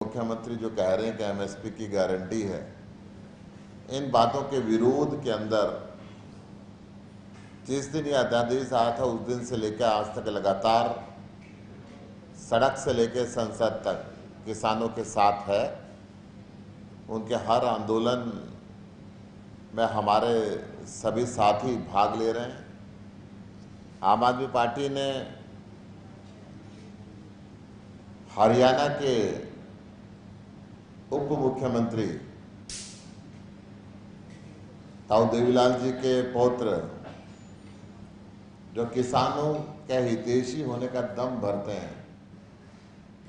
मुख्यमंत्री जो कह रहे हैं कि एमएसपी की गारंटी है, इन बातों के विरोध के अंदर जिस दिन ये अध्यादेश आया था उस दिन से लेकर आज तक लगातार सड़क से लेकर संसद तक किसानों के साथ है। उनके हर आंदोलन में हमारे सभी साथी भाग ले रहे हैं। आम आदमी पार्टी ने हरियाणा के उप मुख्यमंत्री ताऊ देवीलाल जी के पौत्र, जो किसानों के हितैषी होने का दम भरते हैं,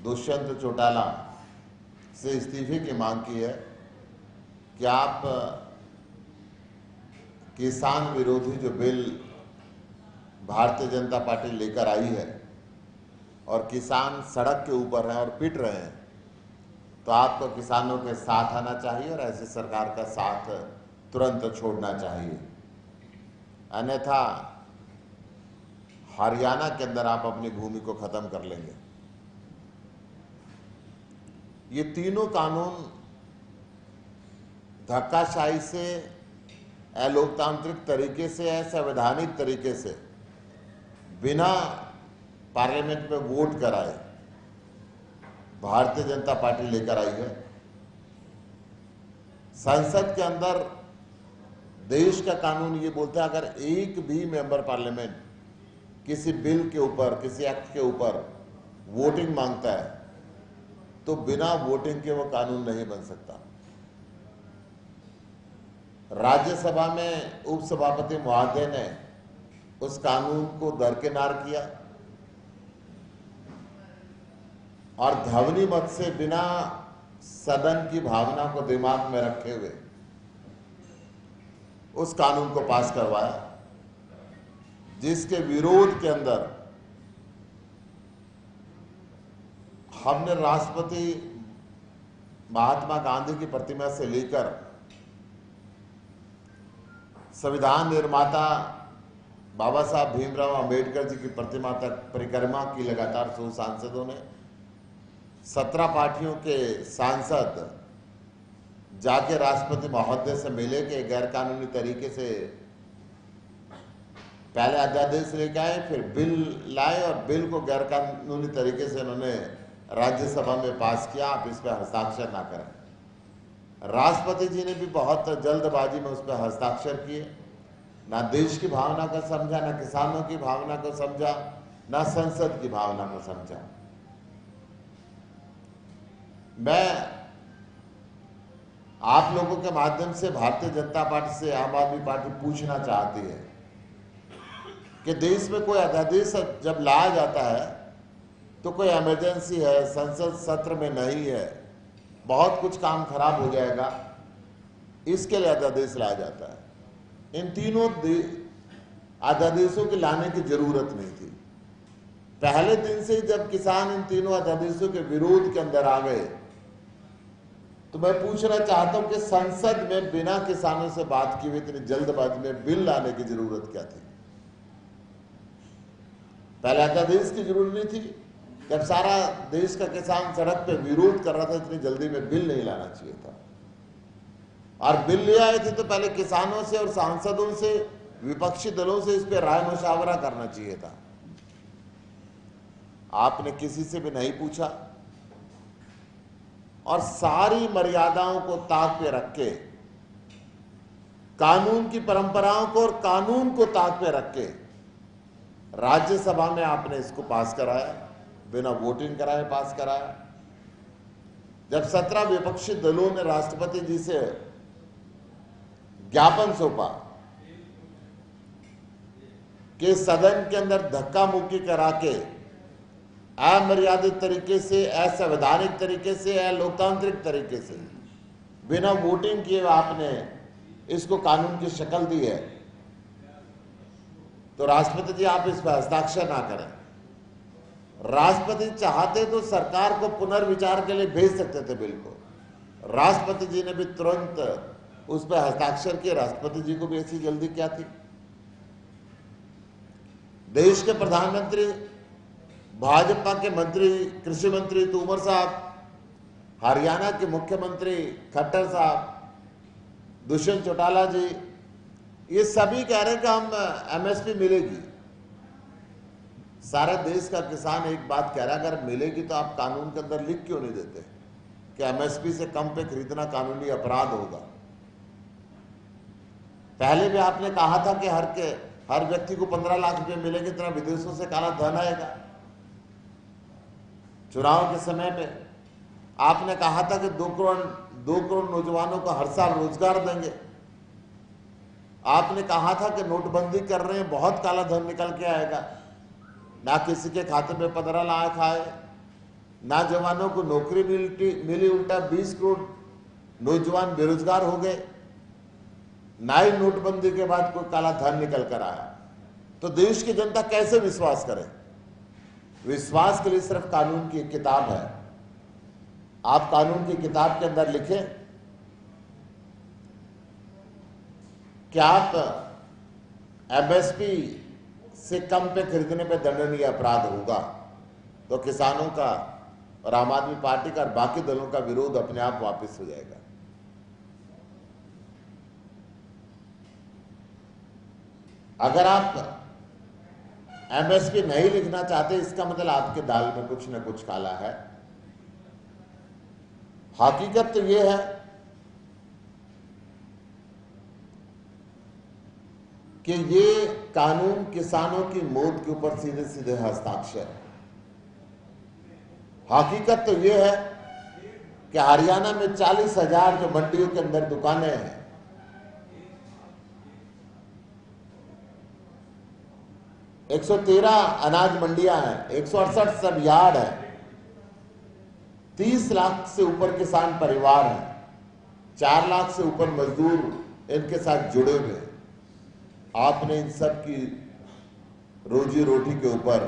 दुष्यंत चौटाला से इस्तीफे की मांग की है कि आप किसान विरोधी जो बिल भारतीय जनता पार्टी लेकर आई है और किसान सड़क के ऊपर हैं और पिट रहे हैं, तो आपको किसानों के साथ आना चाहिए और ऐसी सरकार का साथ तुरंत छोड़ना चाहिए। अन्यथा हरियाणा के अंदर आप अपनी भूमि को खत्म कर लेंगे। ये तीनों कानून धक्काशाही से, अलोकतांत्रिक तरीके से, असंवैधानिक तरीके से, बिना पार्लियामेंट में वोट कराए भारतीय जनता पार्टी लेकर आई है। संसद के अंदर देश का कानून ये बोलता है अगर एक भी मेंबर पार्लियामेंट किसी बिल के ऊपर, किसी एक्ट के ऊपर वोटिंग मांगता है तो बिना वोटिंग के वो कानून नहीं बन सकता। राज्यसभा में उपसभापति महोदय ने उस कानून को दरकिनार किया और ध्वनि मत से, बिना सदन की भावना को दिमाग में रखे हुए उस कानून को पास करवाया, जिसके विरोध के अंदर हमने राष्ट्रपति महात्मा गांधी की प्रतिमा से लेकर संविधान निर्माता बाबा साहब भीमराव अंबेडकर जी की प्रतिमा तक परिक्रमा की। लगातार 100 सांसदों ने, 17 पार्टियों के सांसद जाके राष्ट्रपति महोदय से मिले कि गैर कानूनी तरीके से पहले अध्यादेश लेके आए, फिर बिल लाए और बिल को गैर कानूनी तरीके से उन्होंने राज्यसभा में पास किया, आप इस पर हस्ताक्षर ना करें। राष्ट्रपति जी ने भी बहुत जल्दबाजी में उस पर हस्ताक्षर किए, ना देश की भावना को समझा, ना किसानों की भावना को समझा, ना संसद की भावना को समझा। मैं आप लोगों के माध्यम से भारतीय जनता पार्टी से आम आदमी पार्टी पूछना चाहती है कि देश में कोई अध्यादेश जब लाया जाता है तो कोई इमरजेंसी है, संसद सत्र में नहीं है, बहुत कुछ काम खराब हो जाएगा, इसके लिए अध्यादेश लाया जाता है। इन तीनों अध्यादेशों के लाने की जरूरत नहीं थी। पहले दिन से जब किसान इन तीनों अध्यादेशों के विरोध के अंदर आ गए, तो मैं पूछना चाहता हूं कि संसद में बिना किसानों से बात किए हुए इतनी जल्दबाजी में बिल लाने की जरूरत क्या थी? पहले अध्यादेश की जरूरत नहीं थी। जब सारा देश का किसान सड़क पे विरोध कर रहा था, इतनी जल्दी में बिल नहीं लाना चाहिए था। और बिल ले आए थे तो पहले किसानों से और सांसदों से, विपक्षी दलों से इस पे राय मशवरा करना चाहिए था। आपने किसी से भी नहीं पूछा और सारी मर्यादाओं को ताक पे रख के, कानून की परंपराओं को और कानून को ताक पे रख के राज्यसभा में आपने इसको पास कराया, बिना वोटिंग कराए पास कराया। जब 17 विपक्षी दलों ने राष्ट्रपति जी से ज्ञापन सौंपा कि सदन के अंदर धक्का मुक्की करा के, अमर्यादित तरीके से, असंवैधानिक तरीके से, अलोकतांत्रिक तरीके से, बिना वोटिंग किए आपने इसको कानून की शक्ल दी है, तो राष्ट्रपति जी आप इस पर हस्ताक्षर ना करें। राष्ट्रपति चाहते तो सरकार को पुनर्विचार के लिए भेज सकते थे बिल को। राष्ट्रपति जी ने भी तुरंत उस पर हस्ताक्षर किए। राष्ट्रपति जी को भी ऐसी जल्दी क्या थी? देश के प्रधानमंत्री, भाजपा के मंत्री, कृषि मंत्री तोमर साहब हरियाणा के मुख्यमंत्री खट्टर साहब, दुष्यंत चौटाला जी, ये सभी कह रहे हैं कि हम एमएसपी मिलेगी। सारे देश का किसान एक बात कह रहा है, अगर मिलेगी तो आप कानून के अंदर लिख क्यों नहीं देते कि एमएसपी से कम पे खरीदना कानूनी अपराध होगा। पहले भी आपने कहा था कि हर व्यक्ति को 15 लाख रुपए मिलेंगे, इतना विदेशों से काला धन आएगा। चुनाव के समय पे आपने कहा था कि 2 करोड़ नौजवानों को हर साल रोजगार देंगे। आपने कहा था कि नोटबंदी कर रहे हैं, बहुत काला धन निकल के आएगा। ना किसी के खाते में 15 लाख आए, ना जवानों को नौकरी मिली, उल्टा 20 करोड़ नौजवान बेरोजगार हो गए। ना ही नोटबंदी के बाद कोई काला धन निकल कर आया। तो देश की जनता कैसे विश्वास करे? विश्वास के लिए सिर्फ कानून की एक किताब है। आप कानून की किताब के अंदर लिखें कि आप एमएसपी से कम पे खरीदने पे दंडनीय अपराध होगा, तो किसानों का और आम आदमी पार्टी का और बाकी दलों का विरोध अपने आप वापस हो जाएगा। अगर आप एमएसपी नहीं लिखना चाहते, इसका मतलब आपके दाल में कुछ न कुछ काला है। हकीकत तो यह है कि ये कानून किसानों की मौत के ऊपर सीधे सीधे हस्ताक्षर है। हकीकत तो यह है कि हरियाणा में 40,000 जो मंडियों के अंदर दुकानें हैं, एक 113 अनाज मंडियां हैं, 168 सब यार्ड है, 30 लाख से ऊपर किसान परिवार हैं, 4 लाख से ऊपर मजदूर इनके साथ जुड़े हुए। आपने इन सब की रोजी रोटी के ऊपर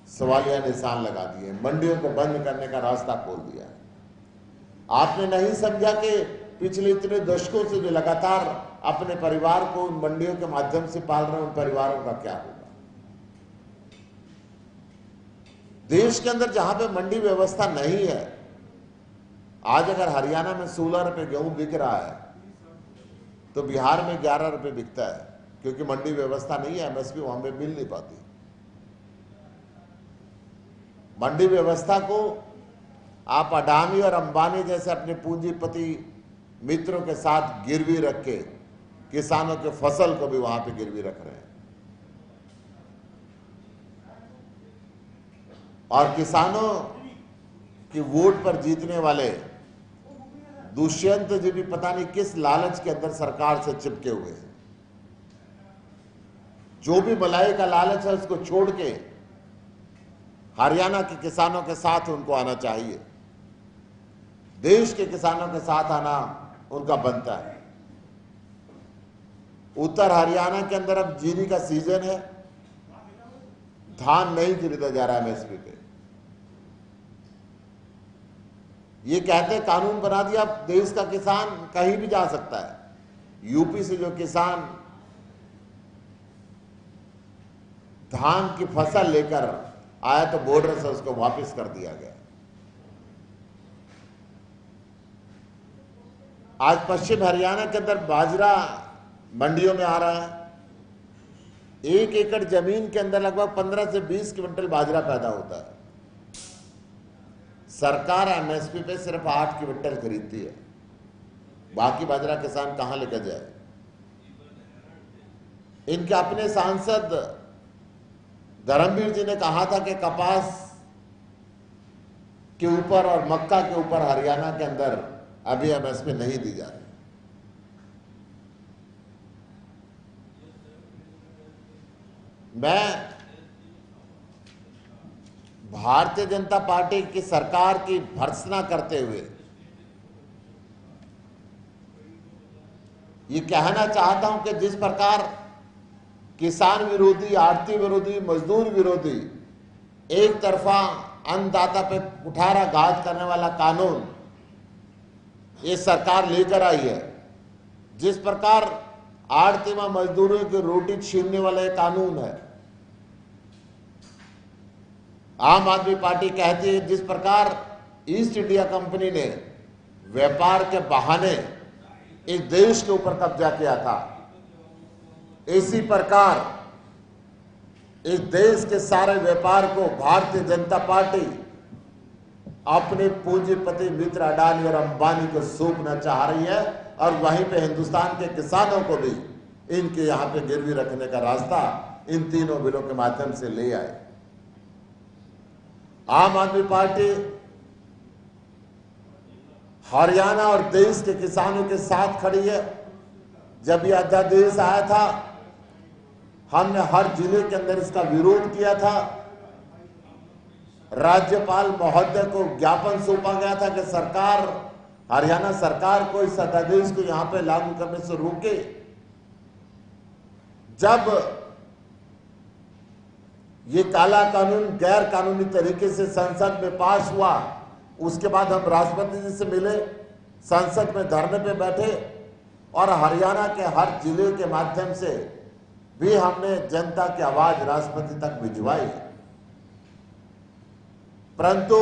सवालिया निशान लगा दिए, मंडियों को बंद करने का रास्ता खोल दिया। आपने नहीं समझा कि पिछले इतने दशकों से जो लगातार अपने परिवार को उन मंडियों के माध्यम से पाल रहे हैं, उन परिवारों का क्या होगा। देश के अंदर जहां पे मंडी व्यवस्था नहीं है, आज अगर हरियाणा में 16 रुपए गेहूं बिक रहा है तो बिहार में 11 रुपए बिकता है, क्योंकि मंडी व्यवस्था नहीं है, एमएसपी वहां पे मिल नहीं पाती। मंडी व्यवस्था को आप अडानी और अंबानी जैसे अपने पूंजीपति मित्रों के साथ गिरवी रख के किसानों के फसल को भी वहां पे गिरवी रख रहे हैं। और किसानों की वोट पर जीतने वाले दुष्यंत जी भी पता नहीं किस लालच के अंदर सरकार से चिपके हुए हैं। जो भी मलाई का लालच है उसको छोड़ के हरियाणा के किसानों के साथ उनको आना चाहिए। देश के किसानों के साथ आना उनका बनता है। उत्तर हरियाणा के अंदर अब जीरी का सीजन है, धान नहीं खरीदा जा रहा है एमएसपी पे। ये कहते कानून बना दिया, अब देश का किसान कहीं भी जा सकता है। यूपी से जो किसान धान की फसल लेकर आया तो बॉर्डर से उसको वापस कर दिया गया। आज पश्चिम हरियाणा के अंदर बाजरा मंडियों में आ रहा है। 1 एकड़ जमीन के अंदर लगभग 15 से 20 क्विंटल बाजरा पैदा होता है। सरकार एमएसपी पे सिर्फ 8 क्विंटल खरीदती है, बाकी बाजरा किसान कहां लेकर जाए। इनके अपने सांसद धर्मवीर जी ने कहा था कि कपास के ऊपर और मक्का के ऊपर हरियाणा के अंदर अभी एमएसपी नहीं दी जा रही। मैं भारतीय जनता पार्टी की सरकार की भर्त्सना करते हुए ये कहना चाहता हूं कि जिस प्रकार किसान विरोधी, आढ़ती विरोधी, मजदूर विरोधी, एक तरफा अन्नदाता पे कुठाराघात करने वाला कानून ये सरकार लेकर आई है, जिस प्रकार आढ़ती व मजदूरों की रोटी छीनने वाला कानून है, आम आदमी पार्टी कहती है जिस प्रकार ईस्ट इंडिया कंपनी ने व्यापार के बहाने इस देश के ऊपर कब्जा किया था, इसी प्रकार इस देश के सारे व्यापार को भारतीय जनता पार्टी अपने पूंजीपति मित्र अडानी और अंबानी को सौंपना चाह रही है, और वहीं पे हिंदुस्तान के किसानों को भी इनके यहां पे गिरवी रखने का रास्ता इन तीनों बिलों के माध्यम से ले आए। आम आदमी पार्टी हरियाणा और देश के किसानों के साथ खड़ी है। जब यह अध्यादेश आया था, हमने हर जिले के अंदर इसका विरोध किया था। राज्यपाल महोदय को ज्ञापन सौंपा गया था कि सरकार, हरियाणा सरकार को इस अध्यादेश को यहां पे लागू करने से रोके। जब ये काला कानून गैर कानूनी तरीके से संसद में पास हुआ, उसके बाद हम राष्ट्रपति जी से मिले, संसद में धरने पे बैठे और हरियाणा के हर जिले के माध्यम से भी हमने जनता की आवाज राष्ट्रपति तक भिजवाई। परंतु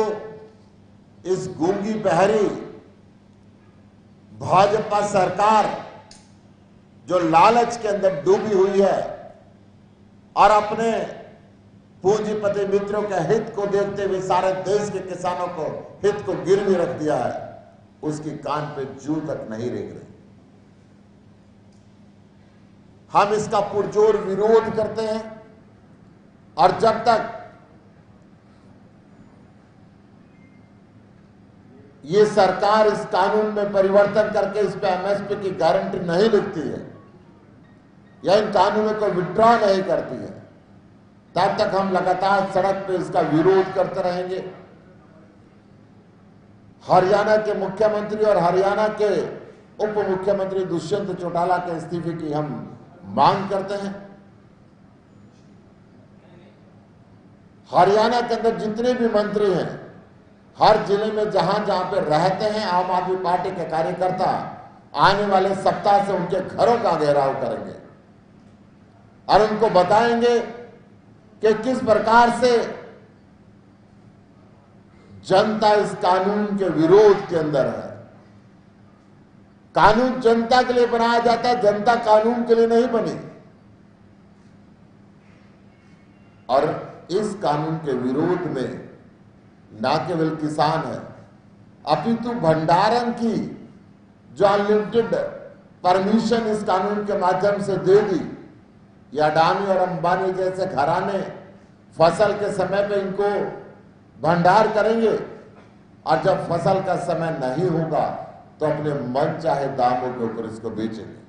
इस गूंगी बहरी भाजपा सरकार जो लालच के अंदर डूबी हुई है और अपने पूंजीपति मित्रों के हित को देखते हुए सारे देश के किसानों को हित को गिरवी रख दिया है, उसकी कान पे जू तक नहीं रेंग रही। हम इसका पुरजोर विरोध करते हैं और जब तक ये सरकार इस कानून में परिवर्तन करके इस पे एमएसपी की गारंटी नहीं लिखती है या इन कानूनों को विड्रॉ नहीं करती है, तब तक हम लगातार सड़क पे इसका विरोध करते रहेंगे। हरियाणा के मुख्यमंत्री और हरियाणा के उप मुख्यमंत्री दुष्यंत चौटाला के इस्तीफे की हम मांग करते हैं। हरियाणा के अंदर जितने भी मंत्री हैं, हर जिले में जहां जहां पे रहते हैं आम आदमी पार्टी के कार्यकर्ता, आने वाले सप्ताह से उनके घरों का घेराव करेंगे और उनको बताएंगे कि किस प्रकार से जनता इस कानून के विरोध के अंदर है। कानून जनता के लिए बनाया जाता है, जनता कानून के लिए नहीं बनी। और इस कानून के विरोध में ना केवल किसान है, अपितु भंडारण की जो अनलिमिटेड परमिशन इस कानून के माध्यम से दे दी, या अडानी और अंबानी जैसे घराने फसल के समय पे इनको भंडार करेंगे और जब फसल का समय नहीं होगा तो अपने मन चाहे दामों के ऊपर इसको बेचेंगे।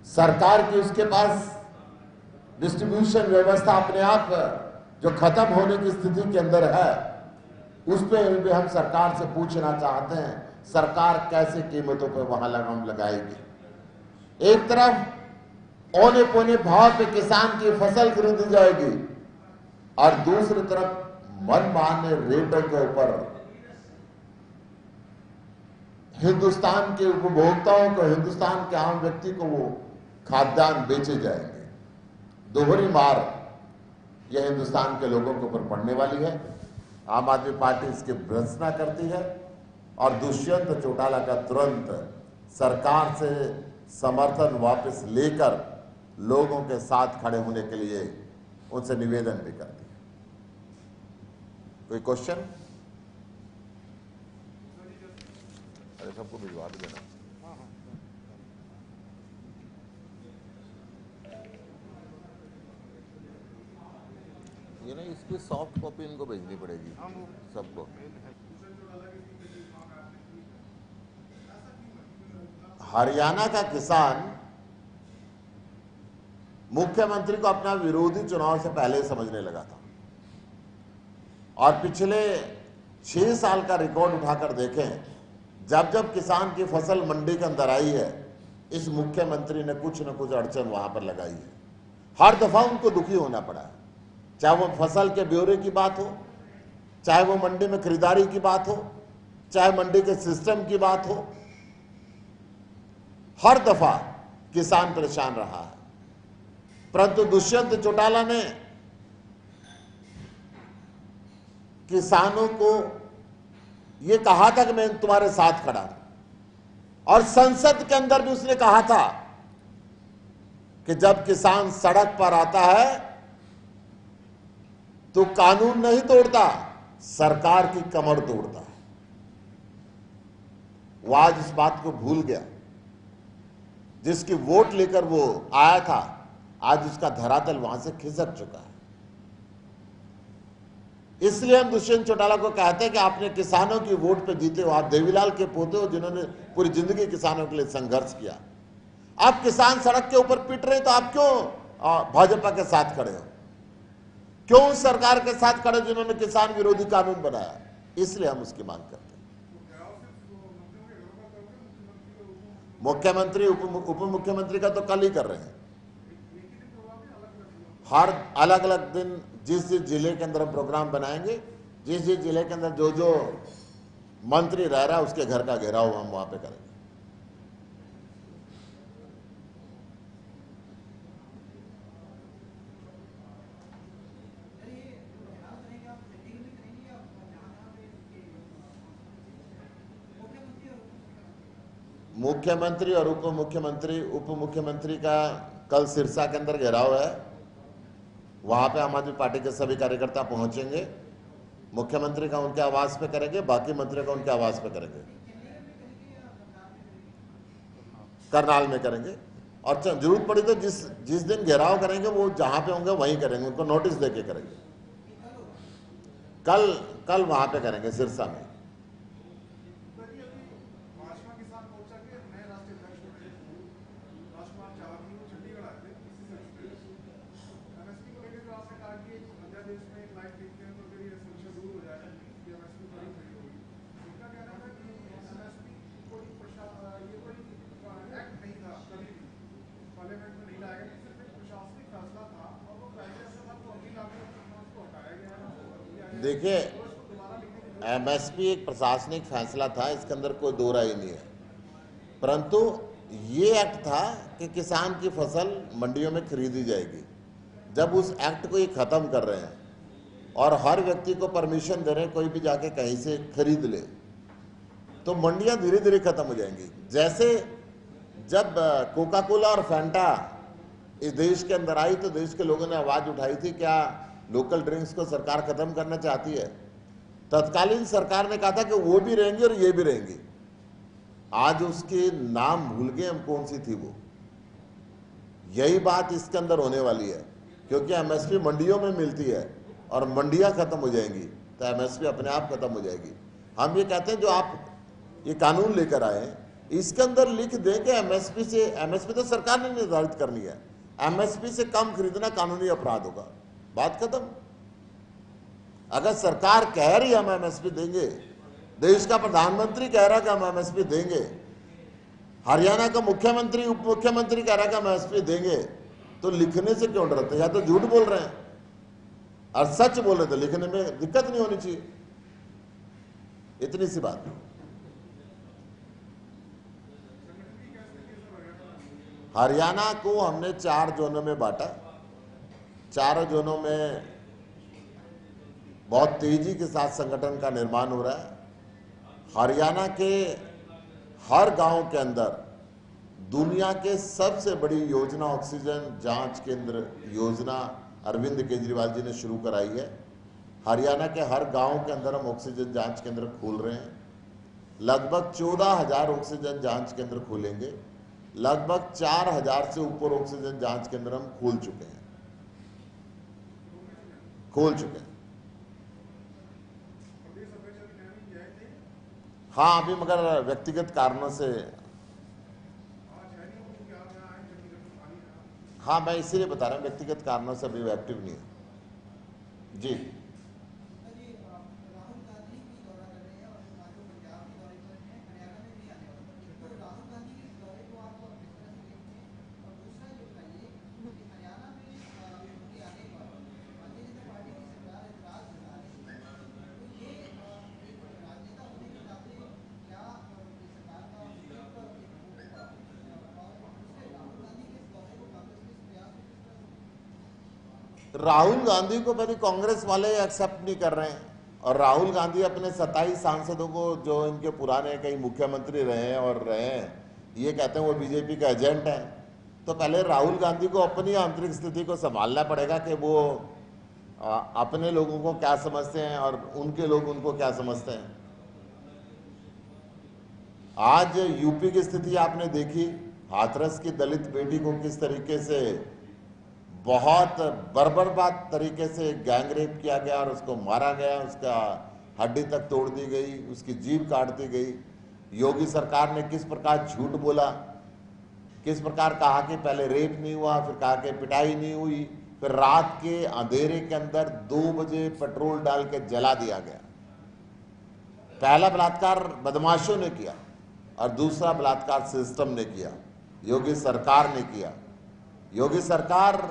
सरकार की उसके पास डिस्ट्रीब्यूशन व्यवस्था अपने आप जो खत्म होने की स्थिति के अंदर है, उस पर भी हम सरकार से पूछना चाहते हैं, सरकार कैसे कीमतों पर वहां लगाम लगाएगी। एक तरफ औने पौने भाव पे किसान की फसल खरीदी जाएगी और दूसरी तरफ मनमाने रेटों के ऊपर हिंदुस्तान के उपभोक्ताओं को, हिंदुस्तान के आम व्यक्ति को वो खाद्यान्न बेचे जाएंगे। दोहरी मार यह हिंदुस्तान के लोगों के ऊपर पड़ने वाली है। आम आदमी पार्टी इसकी भर्त्सना करती है और दुष्यंत चौटाला का तुरंत सरकार से समर्थन वापस लेकर लोगों के साथ खड़े होने के लिए उनसे निवेदन भी करती है। कोई क्वेश्चन? अरे सबको भिजवा देना। ये ना इसकी सॉफ्ट कॉपी इनको भेजनी पड़ेगी सबको। हरियाणा का किसान मुख्यमंत्री को अपना विरोधी चुनाव से पहले समझने लगा था और पिछले 6 साल का रिकॉर्ड उठाकर देखें, जब जब किसान की फसल मंडी के अंदर आई है, इस मुख्यमंत्री ने कुछ न कुछ अड़चन वहां पर लगाई है। हर दफा उनको दुखी होना पड़ा है, चाहे वो फसल के ब्यौरे की बात हो, चाहे वो मंडी में खरीदारी की बात हो, चाहे मंडी के सिस्टम की बात हो। हर दफा किसान परेशान रहा है। परंतु दुष्यंत चौटाला ने किसानों को ये कहा था कि मैं तुम्हारे साथ खड़ा हूं। और संसद के अंदर भी उसने कहा था कि जब किसान सड़क पर आता है तो कानून नहीं तोड़ता, सरकार की कमर तोड़ता है। वो आज इस बात को भूल गया। जिसकी वोट लेकर वो आया था, आज उसका धरातल वहां से खिसक चुका है। इसलिए हम दुष्यंत चौटाला को कहते हैं कि आपने किसानों की वोट पे जीते हो, आप देवीलाल के पोते हो जिन्होंने पूरी जिंदगी किसानों के लिए संघर्ष किया। आप किसान सड़क के ऊपर पिट रहे, तो आप क्यों भाजपा के साथ खड़े हो? क्यों उस सरकार के साथ खड़े जिन्होंने किसान विरोधी कानून बनाया? इसलिए हम उसकी मांग करते हैं। मुख्यमंत्री उप मुख्यमंत्री का तो कल ही कर रहे हैं। हर अलग अलग दिन जिस जिस जिले के अंदर हम प्रोग्राम बनाएंगे, जिस जिस जिले के अंदर जो जो मंत्री रह रहा है उसके घर का घेराव हम वहां पे करेंगे। मुख्यमंत्री और उप मुख्यमंत्री का कल सिरसा के अंदर घेराव है। वहां पे आम आदमी पार्टी के सभी कार्यकर्ता पहुंचेंगे। मुख्यमंत्री का उनके आवास पे करेंगे, बाकी मंत्रियों का उनके आवास पे करेंगे, करनाल में करेंगे। और जरूरत पड़ी तो जिस दिन घेराव करेंगे वो जहां पे होंगे वहीं करेंगे, उनको नोटिस देके करेंगे। कल वहां पे करेंगे सिरसा में। देखिए, एमएसपी एक प्रशासनिक फैसला था, इसके अंदर कोई दो राय नहीं है। परंतु ये एक्ट था कि किसान की फसल मंडियों में खरीदी जाएगी। जब उस एक्ट को ये खत्म कर रहे हैं और हर व्यक्ति को परमिशन दे रहे हैं कोई भी जाके कहीं से खरीद ले, तो मंडियां धीरे धीरे खत्म हो जाएंगी। जैसे जब कोका कोला और फैंटा इस देश के अंदर आई तो देश के लोगों ने आवाज उठाई थी, क्या लोकल ड्रिंक्स को सरकार खत्म करना चाहती है? तत्कालीन सरकार ने कहा था कि वो भी रहेंगे और ये भी रहेंगे। आज उसके नाम भूल गए हम, कौन सी थी वो। यही बात इसके अंदर होने वाली है, क्योंकि एमएसपी मंडियों में मिलती है और मंडियां खत्म हो जाएंगी तो एमएसपी अपने आप खत्म हो जाएगी। हम ये कहते हैं जो आप ये कानून लेकर आए इसके अंदर लिख दें कि एमएसपी तो सरकार ने निर्धारित करनी है, एमएसपी से कम खरीदना कानूनी अपराध होगा, बात खत्म। अगर सरकार कह रही हम एमएसपी देंगे, देश का प्रधानमंत्री कह रहा है कि हम एमएसपी देंगे, हरियाणा का मुख्यमंत्री उप मुख्यमंत्री कह रहा है कि हम एमएसपी देंगे, तो लिखने से क्यों डरते? या तो झूठ बोल रहे हैं और सच बोल रहे, तो लिखने में दिक्कत नहीं होनी चाहिए। इतनी सी बात। हरियाणा को हमने 4 जोनों में बांटा। चारों जोनों में बहुत तेजी के साथ संगठन का निर्माण हो रहा है। हरियाणा के हर गांव के अंदर दुनिया के सबसे बड़ी योजना ऑक्सीजन जांच केंद्र योजना अरविंद केजरीवाल जी ने शुरू कराई है। हरियाणा के हर गांव के अंदर हम ऑक्सीजन जांच केंद्र खोल रहे हैं। लगभग 14,000 ऑक्सीजन जांच केंद्र खोलेंगे। लगभग 4,000 से ऊपर ऑक्सीजन जांच केंद्र हम खोल चुके हैं। हाँ, अभी मगर व्यक्तिगत कारणों से, हाँ मैं इसीलिए बता रहा हूँ, व्यक्तिगत कारणों से अभी एक्टिव नहीं है जी। राहुल गांधी को मेरी कांग्रेस वाले एक्सेप्ट नहीं कर रहे हैं और राहुल गांधी अपने 27 सांसदों को, जो इनके पुराने कई मुख्यमंत्री रहे हैं और रहे हैं, ये कहते हैं वो बीजेपी का एजेंट है। तो पहले राहुल गांधी को अपनी आंतरिक स्थिति को संभालना पड़ेगा कि वो अपने लोगों को क्या समझते हैं और उनके लोग उनको क्या समझते हैं। आज यूपी की स्थिति आपने देखी, हाथरस की दलित बेटी को किस तरीके से बहुत बर्बरपात तरीके से गैंग रेप किया गया और उसको मारा गया, उसका हड्डी तक तोड़ दी गई, उसकी जीभ काट दी गई। योगी सरकार ने किस प्रकार झूठ बोला, किस प्रकार कहा कि पहले रेप नहीं हुआ, फिर कहा कि पिटाई नहीं हुई, फिर रात के अंधेरे के अंदर 2 बजे पेट्रोल डाल के जला दिया गया। पहला बलात्कार बदमाशों ने किया और दूसरा बलात्कार सिस्टम ने किया, योगी सरकार ने किया। योगी सरकार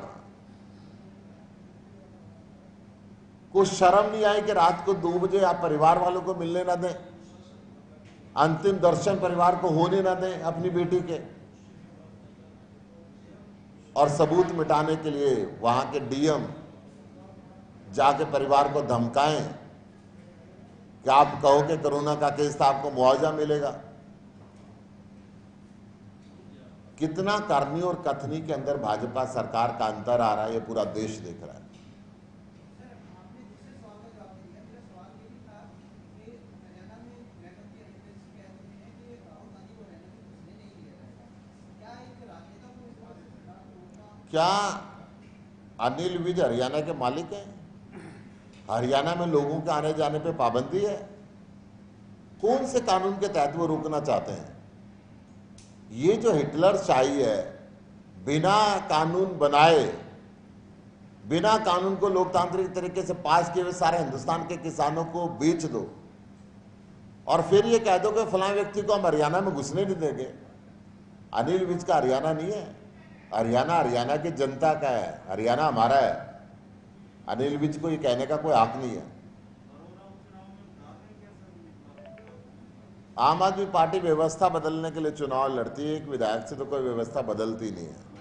को शर्म नहीं आई कि रात को 2 बजे आप परिवार वालों को मिलने ना दें, अंतिम दर्शन परिवार को होने ना दें अपनी बेटी के, और सबूत मिटाने के लिए वहां के डीएम जाके परिवार को धमकाएं कि आप कहो कि कोरोना का केस था, आपको मुआवजा मिलेगा। कितना करनी और कथनी के अंदर भाजपा सरकार का अंतर आ रहा है, ये पूरा देश देख रहा है। क्या अनिल विज हरियाणा के मालिक हैं? हरियाणा में लोगों के आने जाने पे पाबंदी है? कौन से कानून के तहत वो रोकना चाहते हैं? ये जो हिटलर शाही है, बिना कानून बनाए, बिना कानून को लोकतांत्रिक तरीके से पास किए हुए सारे हिंदुस्तान के किसानों को बेच दो और फिर ये कह दो कि फलां व्यक्ति को हम हरियाणा में घुसने नहीं देंगे। अनिल विज का हरियाणा नहीं है, हरियाणा हरियाणा की जनता का है, हरियाणा हमारा है। अनिल विज को ये कहने का कोई हक नहीं है। आम आदमी पार्टी व्यवस्था बदलने के लिए चुनाव लड़ती है, एक विधायक से तो कोई व्यवस्था बदलती नहीं है।